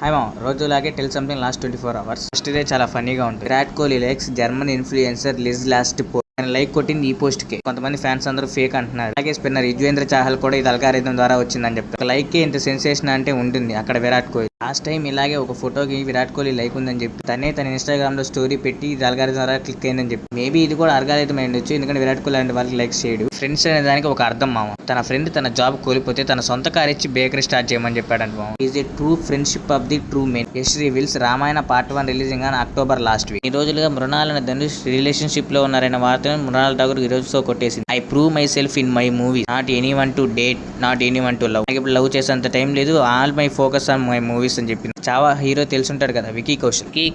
Hi మామ, రోజులాగే tell something last 24 hours. First day చాలా ఫన్నీగా ఉంటుంది. Virat Kohli likes German influencer Liz last ఆయన లైక్ కొట్టింది ఈ పోస్ట్ కి. కొంతమంది ఫ్యాన్స్ అందరూ ఫేక్ అంటున్నారు. అలాగే స్పిన్నర్ యుజ్వేంద్ర చాహల్ కూడా ఇది అల్గారిథం ద్వారా వచ్చిందని చెప్తారు. ఒక లైక్ కి ఇంత సెన్సేషన్ అంటే ఉంటుంది అక్కడ విరాట్ కోహ్లీ. లాస్ట్ టైం ఇలాగే ఒక ఫోటోకి విరాట్ కోహ్లీ లైక్ ఉందని చెప్పి తన ఇన్స్టాగ్రామ్ లో స్టోరీ పెట్టి ఇది అల్గారిథం ద్వారా క్లిక్ అయిందని చెప్పి. మేబీ ఇది కూడా అల్గారిథం అయి ఉండొచ్చు, ఎందుకంటే విరాట్ కోహ్లీ అంటే వాళ్ళకి లైక్ చేయడు. ఫ్రెండ్స్ అనే దానికి ఒక అర్థం మామ. తన ఫ్రెండ్ తన జాబ్ కోల్పోతే తన సొంత కార్ ఇచ్చి బేకరీ స్టార్ట్ చేయమని చెప్పాడంట మామ. Is a true friendship of the true men. Yash reveals Ramayana part 1 releasing on October last week. ఈ రోజులుగా మృణాల్ అనే ధనుష్ రిలేషన్షిప్ లో ఉన్నారన్న వార్తను మృణాల్ ఠాగూర్ ఈ రోజుతో కొట్టేసింది. I prove my self in my movie, not any one to date, not any one to love. నాకు ఇప్పుడు లవ్ చేసేంత టైం లేదు, all my focus on my movies అని చెప్పింది. చాలా హీరో తెలుసుంటాడు కదా, వికీ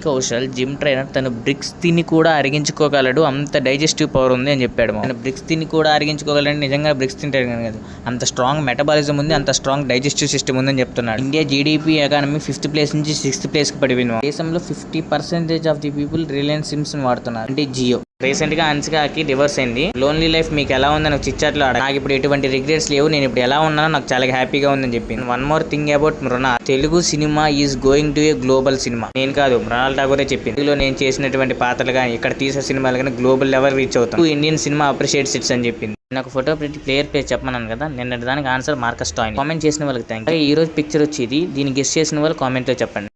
కౌశల్ జిమ్ ట్రైనర్. తను బ్రిక్స్ తిని కూడా అరిగించుకోగలడు, అంత డైజెస్టివ్ పవర్ ఉంది అని చెప్పాడు. తను బ్రిక్స్ తిని కూడా అరిగించుకోగలడు. నిజంగా బ్రిక్స్ తింటాడు కదా, అంత స్ట్రాంగ్ మెటబాలిజం ఉంది, అంత స్ట్రాంగ్ డైజెస్టివ్ సిస్టమ్ ఉందని చెప్తున్నాడు. India GDP economy 5th place నుంచి 6th ప్లేస్ కి పడిపోయింది. దేశంలో 50% of the people Reliance sims వాడుతున్నారు, అంటే జియో. రీసెంట్ గా అన్సికాకి డివర్స్ అయింది. లోన్లీ లైఫ్ మీకు ఎలా ఉందని నాకు చిచ్చాట్లో నాకు ఇప్పుడు ఎటువంటి రిగ్రెట్స్ లేవు, నేను ఇప్పుడు ఎలా ఉన్నానో నాకు చాలా హ్యాపీగా ఉందని చెప్పింది. One more thing about Mrunal, Telugu cinema is going to a global cinema. నేను కాదు, మృణాల్ ఠాగూరే చెప్పింది. తెలుగులో నేను చేసినటువంటి పాత్రలు కానీ ఇక్కడ తీసే సినిమాలు కానీ గ్లోబల్ లెవెల్ రీచ్ అవుతాం. ఇండియన్ సినిమా అప్రిషియేట్స్ ఇట్స్ అని చెప్పింది. నాకు ఫోటో పెట్టి ప్లేయర్ పేరు చెప్పమన్నాను కదా, నిన్నటి దానికి ఆన్సర్ మార్కస్ టాయిన్. కామెంట్ చేసిన వాళ్ళకి థ్యాంక్ యూ. ఈ రోజు పిక్చర్ వచ్చేది, దీన్ని గెస్ చేసిన వాళ్ళు కామెంట్ లో చెప్పండి.